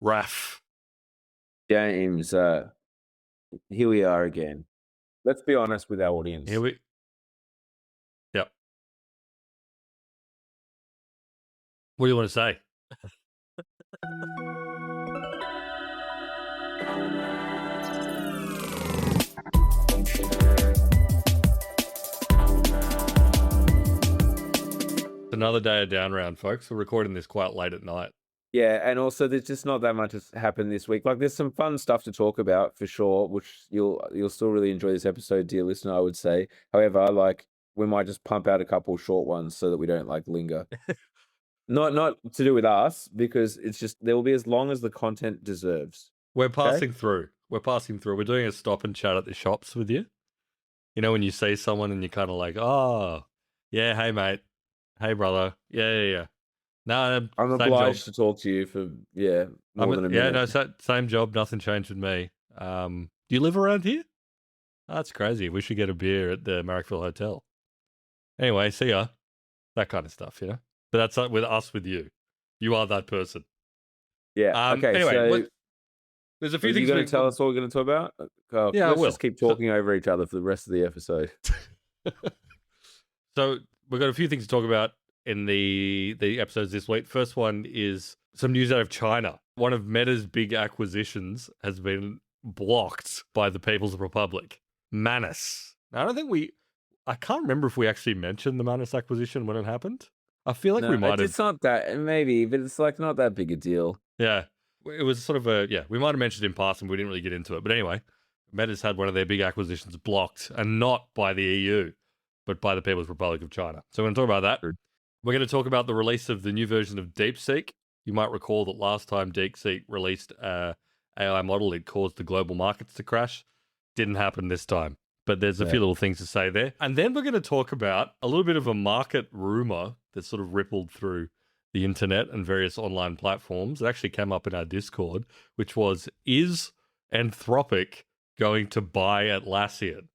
Raph. James, here we are again. Let's be honest with our audience. Yep. What do you want to say? Another day of down round, folks. We're recording this quite late at night. Yeah, and also there's just not that much has happened this week. Like, there's some fun stuff to talk about for sure, which you'll still really enjoy this episode, dear listener, I would say. However, like, we might just pump out a couple short ones so that we don't like linger. Not to do with us, because it's just there will be as long as the content deserves. We're passing through. We're doing a stop and chat at the shops with you. You know, when you see someone and you're kind of like, oh, yeah, hey, mate. Hey, brother. Yeah. No, I'm obliged to talk to you for, more than a minute. Yeah, no, same job. Nothing changed with me. Do you live around here? Oh, that's crazy. We should get a beer at the Marrickville Hotel. Anyway, see ya. That kind of stuff, you know? But that's with us, with you. You are that person. Yeah. Okay. Anyway, there's a few things. You're going to tell us what we're going to talk about? Yeah, let's just keep talking over each other for the rest of the episode. So we've got a few things to talk about in the episodes this week. First one is some news out of China. One of Meta's big acquisitions has been blocked by the People's Republic. Manus. Now, I can't remember if we actually mentioned the Manus acquisition when it happened. I feel like we might have. It's not that, maybe, but it's like not that big a deal. Yeah. It was sort of we might have mentioned it in passing, but we didn't really get into it. But anyway, Meta's had one of their big acquisitions blocked, and not by the EU, but by the People's Republic of China. So we're going to talk about that. We're going to talk about the release of the new version of DeepSeek. You might recall that last time DeepSeek released an AI model, it caused the global markets to crash. Didn't happen this time, but there's a few little things to say there. And then we're going to talk about a little bit of a market rumor that sort of rippled through the internet and various online platforms. It actually came up in our Discord, which was, is Anthropic going to buy Atlassian?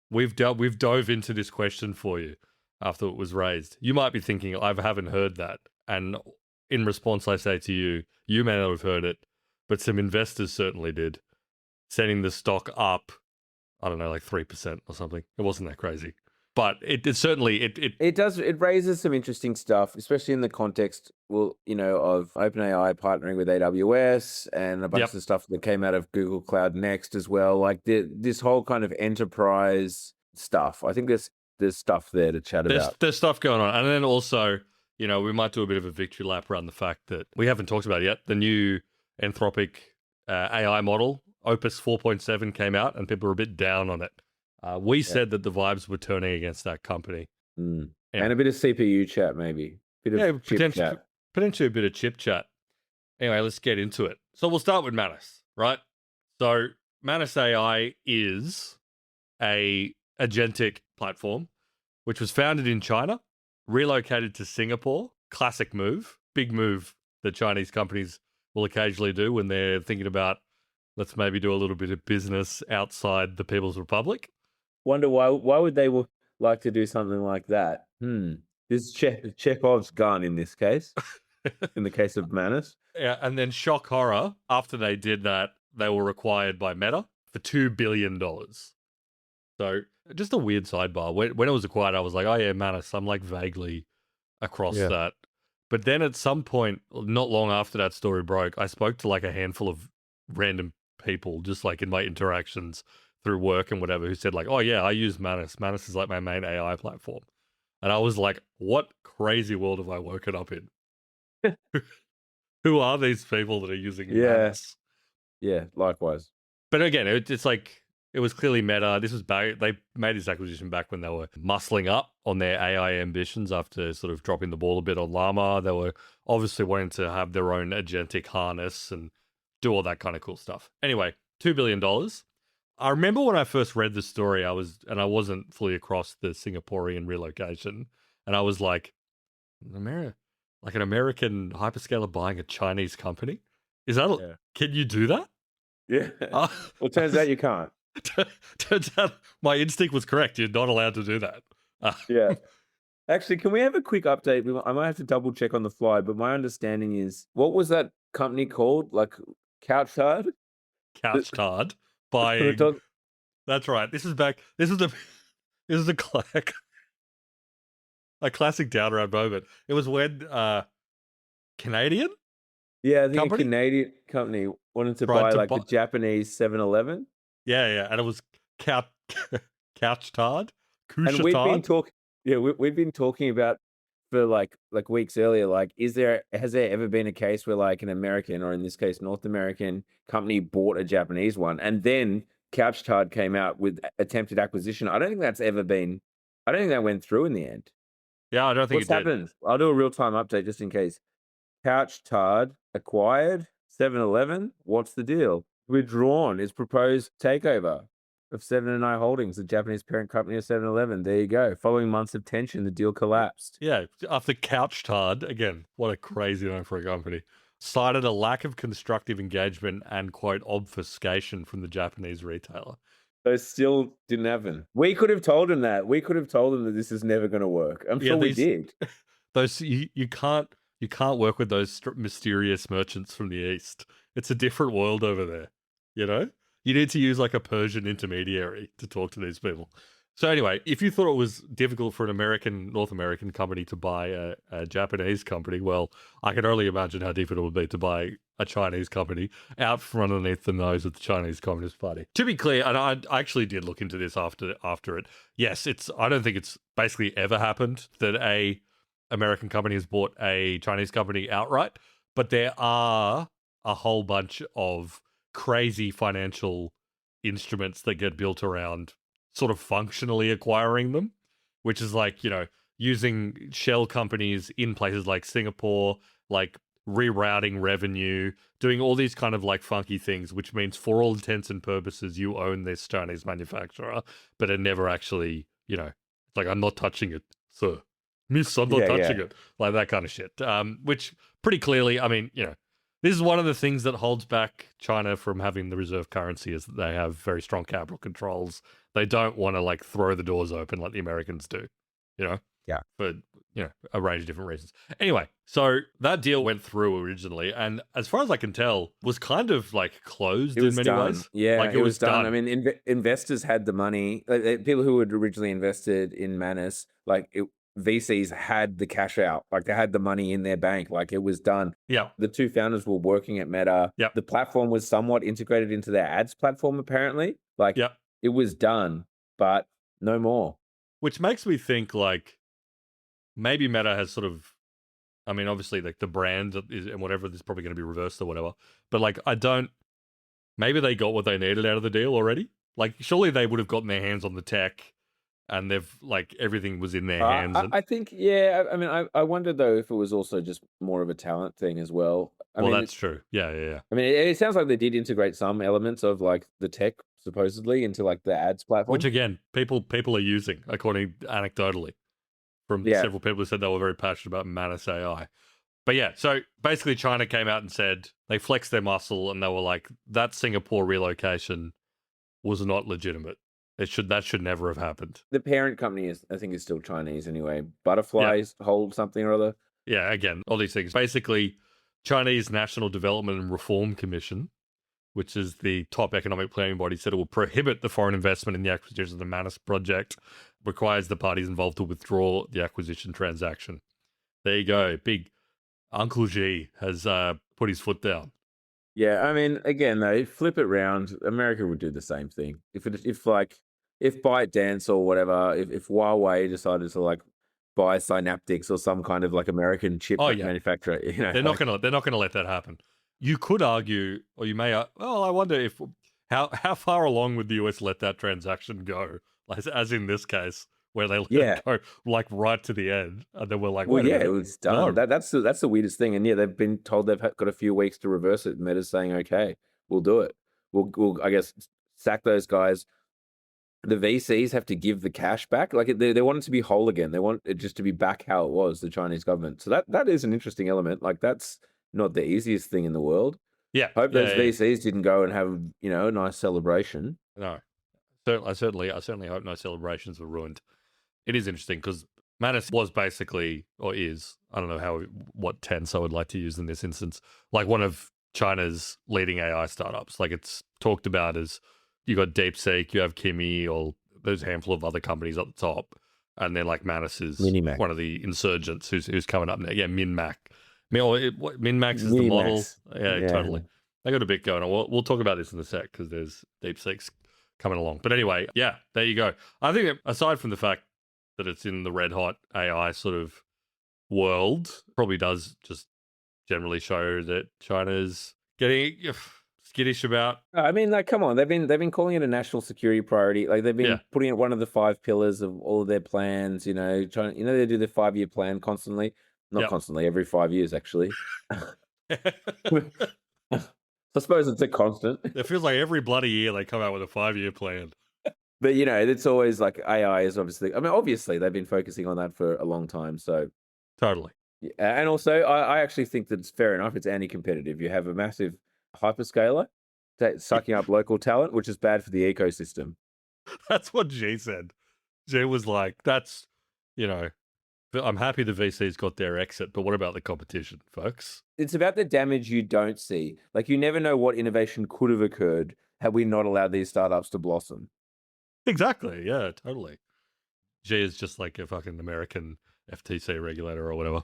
We've dove into this question for you after it was raised. You might be thinking, I haven't heard that. And in response, I say to you, you may not have heard it, but some investors certainly did, sending the stock up, I don't know, like 3% or something. It wasn't that crazy. But it certainly... It raises some interesting stuff, especially in the context, of OpenAI partnering with AWS and a bunch of stuff that came out of Google Cloud Next as well. Like this whole kind of enterprise stuff. I think there's stuff there to chat about. There's stuff going on. And then also, we might do a bit of a victory lap around the fact that we haven't talked about it yet. The new Anthropic AI model, Opus 4.7, came out, and people are a bit down on it. We said that the vibes were turning against that company. Yeah. And a bit of CPU chat, maybe. Chip chat. Potentially a bit of chip chat. Anyway, let's get into it. So we'll start with Manus, right? So Manus AI is a agentic platform which was founded in China, relocated to Singapore. Classic move. Big move that Chinese companies will occasionally do when they're thinking about, let's maybe do a little bit of business outside the People's Republic. Wonder why would they like to do something like that? This is Chekhov's gun in this case, in the case of Manus. Yeah, and then shock horror, after they did that, they were acquired by Meta for $2 billion. So just a weird sidebar. When it was acquired, I was like, oh yeah, Manus, I'm like vaguely across that. But then at some point, not long after that story broke, I spoke to like a handful of random people, just like in my interactions through work and whatever, who said like, oh yeah, I use Manus. Manus is like my main AI platform. And I was like, what crazy world have I woken up in? Who are these people that are using Manus? Yeah, likewise. But again, it's like, it was clearly Meta. This was back, they made this acquisition back when they were muscling up on their AI ambitions after sort of dropping the ball a bit on Llama. They were obviously wanting to have their own agentic harness and do all that kind of cool stuff. Anyway, $2 billion. I remember when I first read the story, I wasn't fully across the Singaporean relocation, and I was like, an American hyperscaler buying a Chinese company? Is that can you do that? Yeah. Well, it turns out you can't. Turns out my instinct was correct. You're not allowed to do that. Yeah. Actually, can we have a quick update? I might have to double check on the fly, but my understanding is, what was that company called? Like Couch Hard? Couched hard We're buying. talking. That's right. This is back. This is the. This is a classic down round moment. It was when Canadian Yeah, I think a company Canadian company wanted to tried buy to like buy. the Japanese 7-Eleven. Yeah, and it was couch couched hard, And couched we'd been hard. talking, yeah, we'd been talking about for like weeks earlier, like, has there ever been a case where like an American, or in this case, North American company bought a Japanese one, and then Couchtard came out with attempted acquisition? I don't think that's ever been. I don't think that went through in the end. Yeah, I don't think it What's did. happened? I'll do a real time update just in case. Couchtard acquired 7-Eleven. What's the deal? Withdrawn is proposed takeover of Seven and I Holdings, the Japanese parent company of 7-Eleven. There you go. Following months of tension, the deal collapsed. Yeah, after couched hard again. What a crazy name for a company. Cited a lack of constructive engagement and quote obfuscation from the Japanese retailer. So still didn't happen. We could have told him that. We could have told him that this is never going to work. I'm Yeah, sure we these did. those you can't work with those mysterious merchants from the east. It's a different world over there. You know, you need to use like a Persian intermediary to talk to these people. So anyway, if you thought it was difficult for an North American company to buy a Japanese company, well, I can only imagine how difficult it would be to buy a Chinese company out from underneath the nose of the Chinese Communist Party. To be clear, and I actually did look into this after it. Yes, I don't think it's basically ever happened that a American company has bought a Chinese company outright, but there are a whole bunch of crazy financial instruments that get built around sort of functionally acquiring them, which is like, using shell companies in places like Singapore, like rerouting revenue, doing all these kind of like funky things, which means for all intents and purposes, you own this Chinese manufacturer, but it never actually, it's like, I'm not touching it, sir. Miss, I'm not Yeah, touching yeah. it. Like that kind of shit. Which pretty clearly, I mean, this is one of the things that holds back China from having the reserve currency is that they have very strong capital controls. They don't want to like throw the doors open like the Americans do, Yeah. for, a range of different reasons. Anyway, so that deal went through originally, and as far as I can tell, was kind of like closed It in was many done. ways. Yeah, Like it was done. I done. mean, investors had the money. People who had originally invested in Manus, VCs had the cash out. Like they had the money in their bank. Like it was done. Yeah. The two founders were working at Meta. Yep. The platform was somewhat integrated into their ads platform, apparently. Like Yep. it was done, but no more. Which makes me think like maybe Meta has sort of, I mean, obviously, like the brand is, and whatever, is probably going to be reversed or whatever. But like, maybe they got what they needed out of the deal already. Like, surely they would have gotten their hands on the tech, and they've like everything was in their hands. I think, yeah. I mean, I wonder though if it was also just more of a talent thing as well. That's true. Yeah. I mean, it sounds like they did integrate some elements of like the tech supposedly into like the ads platform. Which again, people are using, according anecdotally, from Yeah. several people who said they were very passionate about Manus AI. But yeah, so basically China came out and said they flexed their muscle and they were like, that Singapore relocation was not legitimate. That should never have happened. The parent company I think is still Chinese anyway. Butterflies hold something or other. Yeah, again, all these things. Basically, Chinese National Development and Reform Commission, which is the top economic planning body, said it will prohibit the foreign investment in the acquisition of the Manus project, requires the parties involved to withdraw the acquisition transaction. There you go. Big Uncle G has put his foot down. Yeah, I mean, again though, flip it round, America would do the same thing. If ByteDance or whatever, if Huawei decided to like buy Synaptics or some kind of like American chip manufacturer, they're not gonna let that happen. You could argue, or you may. Well, I wonder if how far along would the US let that transaction go, as in this case, where they let it go like right to the end, and then we're like, well, yeah, it was done. No. That's the weirdest thing, and yeah, they've been told they've got a few weeks to reverse it. Meta's saying, okay, we'll do it. We'll I guess sack those guys. The VCs have to give the cash back. Like they want it to be whole again. They want it just to be back how it was, the Chinese government. So that is an interesting element. Like that's not the easiest thing in the world. Yeah. Hope those VCs didn't go and have, a nice celebration. No. I certainly hope no celebrations were ruined. It is interesting because Manus was basically, or is, I don't know what tense I would like to use in this instance, like one of China's leading AI startups. Like it's talked about as you got DeepSeek, you have Kimi, or there's a handful of other companies at the top, and then like Manus is Minimax. one of the insurgents who's coming up now. Yeah, MinMax. MinMax is the model. Yeah, totally. They got a bit going on. We'll talk about this in a sec because there's DeepSeek's coming along. But anyway, yeah, there you go. I think aside from the fact that it's in the red hot AI sort of world, probably does just generally show that China's getting skittish about. I mean, like, come on, they've been calling it a national security priority. Like they've been putting it one of the 5 pillars of all of their plans. You know, trying. You know, they do the 5-year plan constantly. Not constantly, every 5 years actually. I suppose it's a constant. It feels like every bloody year they come out with a 5-year plan. But you know, it's always like AI is obviously. I mean, obviously they've been focusing on that for a long time. So totally. And also, I actually think that it's fair enough. It's anti-competitive. You have a massive hyperscaler sucking up local talent, which is bad for the ecosystem. That's what G said. G was like, "That's, you know, I'm happy the VCs got their exit, but what about the competition, folks?" It's about the damage you don't see. Like you never know what innovation could have occurred had we not allowed these startups to blossom. Exactly. Yeah, totally. G is just like a fucking American FTC regulator or whatever.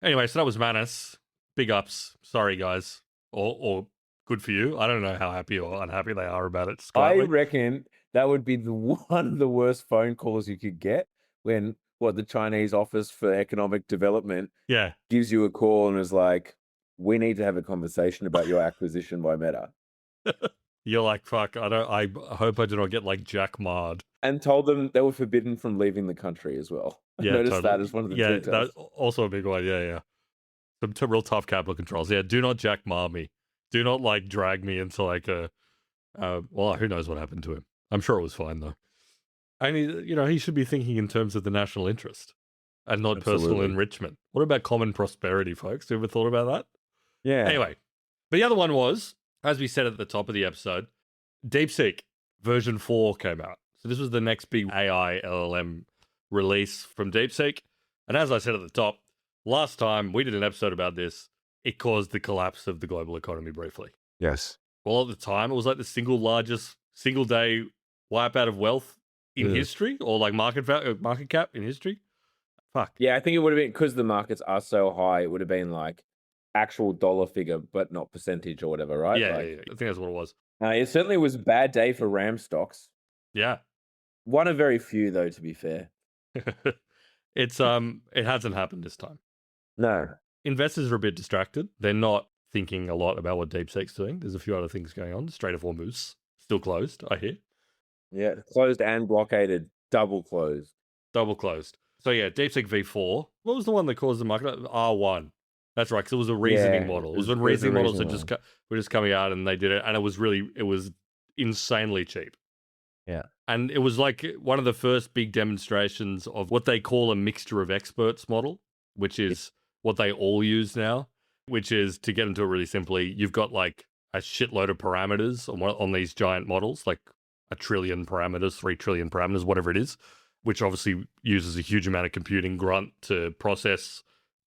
Anyway, so that was Manus. Big ups. Sorry, guys. Or good for you. I don't know how happy or unhappy they are about it. I reckon that would be one of the worst phone calls you could get when the Chinese Office for Economic Development gives you a call and is like, we need to have a conversation about your acquisition by Meta. You're like, fuck, I hope I do not get like Jack Mard. And told them they were forbidden from leaving the country as well. Yeah, noticed that as one of the details. That's also a big one. Yeah. Some real tough capital controls. Yeah, do not Jack Mar me. Do not like drag me into like well, who knows what happened to him. I'm sure it was fine though. And he should be thinking in terms of the national interest and not personal enrichment. What about common prosperity, folks? You ever thought about that? Yeah. Anyway, but the other one was, as we said at the top of the episode, DeepSeek version 4 came out. So this was the next big AI LLM release from DeepSeek. And as I said at the top, last time we did an episode about this, it caused the collapse of the global economy briefly. Yes. Well, at the time, it was like the single largest single-day wipeout of wealth in history, or like market cap in history. Fuck. Yeah, I think it would have been, because the markets are so high, it would have been like actual dollar figure, but not percentage or whatever, right? Yeah, I think that's what it was. It certainly was a bad day for RAM stocks. Yeah. One of very few, though, to be fair. It hasn't happened this time. No. Investors are a bit distracted. They're not thinking a lot about what DeepSeek's doing. There's a few other things going on. Strait of Hormuz still closed, I hear. Yeah, closed and blockaded. Double closed. So yeah, DeepSeek V4. What was the one that caused the market? R1. That's right, because it was a reasoning model. It was when reasoning models were just coming out, and they did it, and it was insanely cheap. Yeah. And it was like one of the first big demonstrations of what they call a mixture of experts model, which is what they all use now, which is, to get into it really simply, you've got like a shitload of parameters on these giant models, like 1 trillion parameters, 3 trillion parameters, whatever it is, which obviously uses a huge amount of computing grunt to process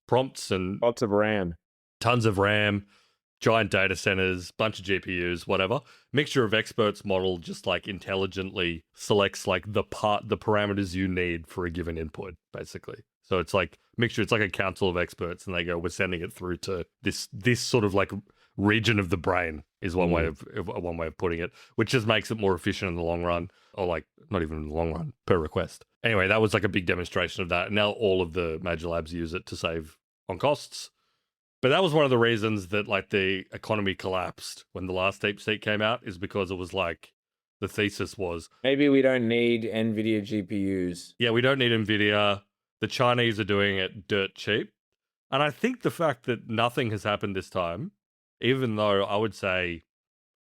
prompts and lots of RAM. Tons of RAM, giant data centers, bunch of GPUs, whatever. Mixture of experts model just like intelligently selects like the parameters you need for a given input, basically. So it's like mixture, it's like a council of experts, and they go, we're sending it through to this sort of like region of the brain, is one way of putting it, which just makes it more efficient in the long run, or like not even in the long run, per request. Anyway, that was like a big demonstration of that. And now all of the major labs use it to save on costs. But that was one of the reasons that like the economy collapsed when the last DeepSeek came out, is because it was like, the thesis was, maybe we don't need NVIDIA GPUs. Yeah, we don't need NVIDIA. The Chinese are doing it dirt cheap. And I think the fact that nothing has happened this time, even though I would say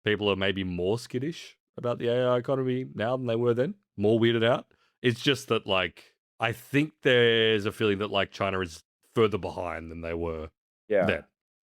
people are maybe more skittish about the AI economy now than they were then, more weirded out, it's just that like, I think there's a feeling that like China is further behind than they were then.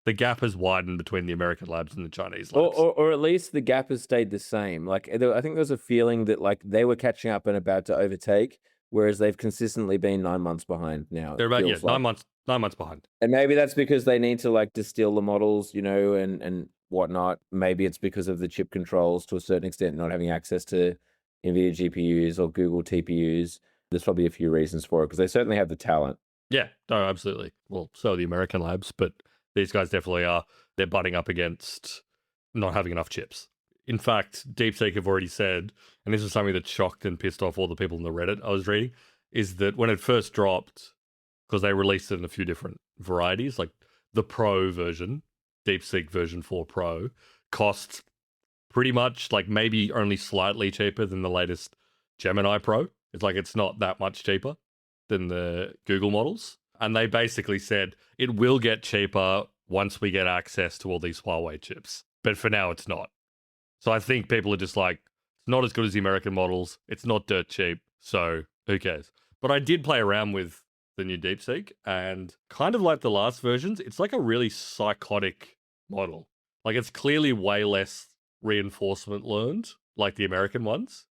The gap has widened between the American labs and the Chinese labs. Or at least the gap has stayed the same. Like, I think there's a feeling that like they were catching up and about to overtake, whereas they've consistently been 9 months behind now, They're it about feels like. 9 months behind. And maybe that's because they need to like distill the models, and whatnot. Maybe it's because of the chip controls to a certain extent, not having access to NVIDIA GPUs or Google TPUs. There's probably a few reasons for it because they certainly have the talent. Yeah, no, absolutely. Well, so are the American labs, but these guys definitely are. They're butting up against not having enough chips. In fact, DeepSeek have already said, and this is something that shocked and pissed off all the people in the Reddit I was reading, is that when it first dropped, because they released it in a few different varieties, like the Pro version, DeepSeek version 4 Pro, costs pretty much like maybe only slightly cheaper than the latest Gemini Pro. It's not that much cheaper than the Google models. And they basically said it will get cheaper once we get access to all these Huawei chips. But for now, it's not. So I think people are just like, it's not as good as the American models. It's not dirt cheap. So who cares? But I did play around with the new DeepSeek, and kind of like the last versions, it's like a really psychotic model. Like it's clearly way less reinforcement learned, like the American ones,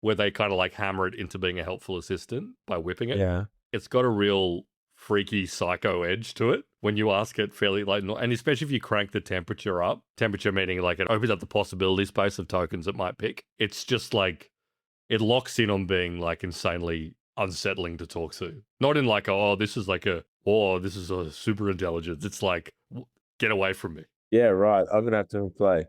where they kind of like hammer it into being a helpful assistant by whipping it. Yeah. It's got a real freaky psycho edge to it when you ask it fairly like, and especially if you crank the temperature up, temperature meaning like it opens up the possibility space of tokens it might pick. It's just like, it locks in on being like insanely unsettling to talk to. Not in like, this is a super intelligence. It's like, get away from me. Yeah, right. I'm gonna have to play.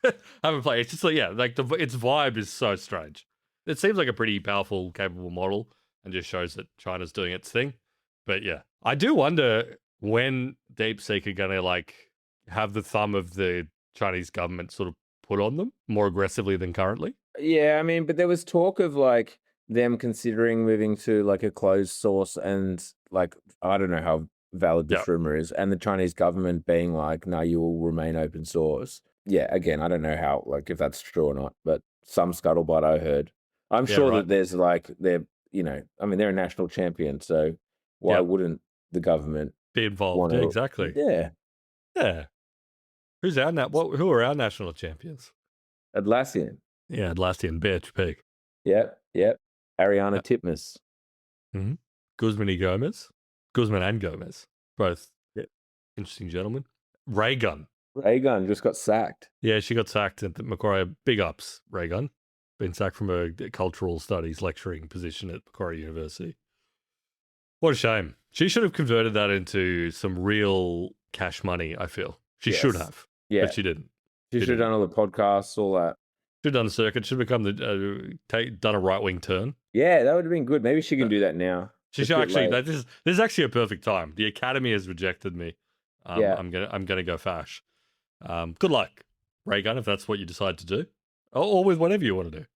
I haven't played. It's just like, yeah, like its vibe is so strange. It seems like a pretty powerful, capable model, and just shows that China's doing its thing. But yeah, I do wonder when DeepSeek are gonna like have the thumb of the Chinese government sort of put on them more aggressively than currently. Yeah, I mean, but there was talk of like them considering moving to like a closed source, and like I don't know how valid this Yeah. rumor is, and the Chinese government being like, no, you will remain open source. Yeah, again, I don't know how, like, if that's true or not, but some scuttlebutt I heard. I'm Yeah, sure right. that there's like they're I mean, they're a national champion, so why Yep. wouldn't the government Be involved. want Yeah, to? exactly. Yeah, Yeah. Who are our national champions? Atlassian. Yeah, Atlassian, bitch, pig. Yep. Ariana Titmus. Mm-hmm. Guzman and Gomez, both interesting gentlemen. Raygun. Raygun just got sacked. Yeah, she got sacked at the Macquarie. Big ups, Raygun. Been sacked from a cultural studies lecturing position at Macquarie University. What a shame. She should have converted that into some real cash money, I feel. She should have. Yeah. But she didn't. She should have done all the podcasts, all that. Should have done the circuit. Should have become done a right wing turn. Yeah, that would have been good. Maybe she can do that now. She should actually. This is actually a perfect time. The Academy has rejected me. Yeah. I'm gonna go fash. Good luck, Raygun, if that's what you decide to do, or with whatever you want to do.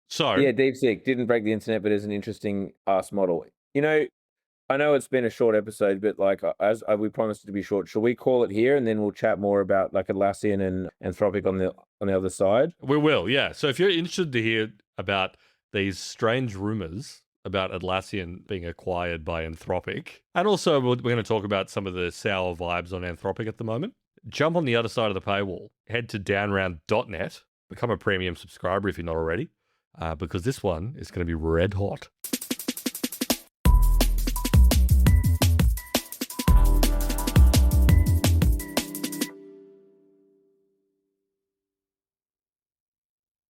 So yeah, DeepSeek didn't break the internet, but is an interesting ass model. I know it's been a short episode, but like as we promised it to be short, shall we call it here and then we'll chat more about like Atlassian and Anthropic on the other side? We will, yeah. So if you're interested to hear about these strange rumors about Atlassian being acquired by Anthropic, and also we're going to talk about some of the sour vibes on Anthropic at the moment, jump on the other side of the paywall. Head to downround.net, become a premium subscriber if you're not already, because this one is going to be red hot.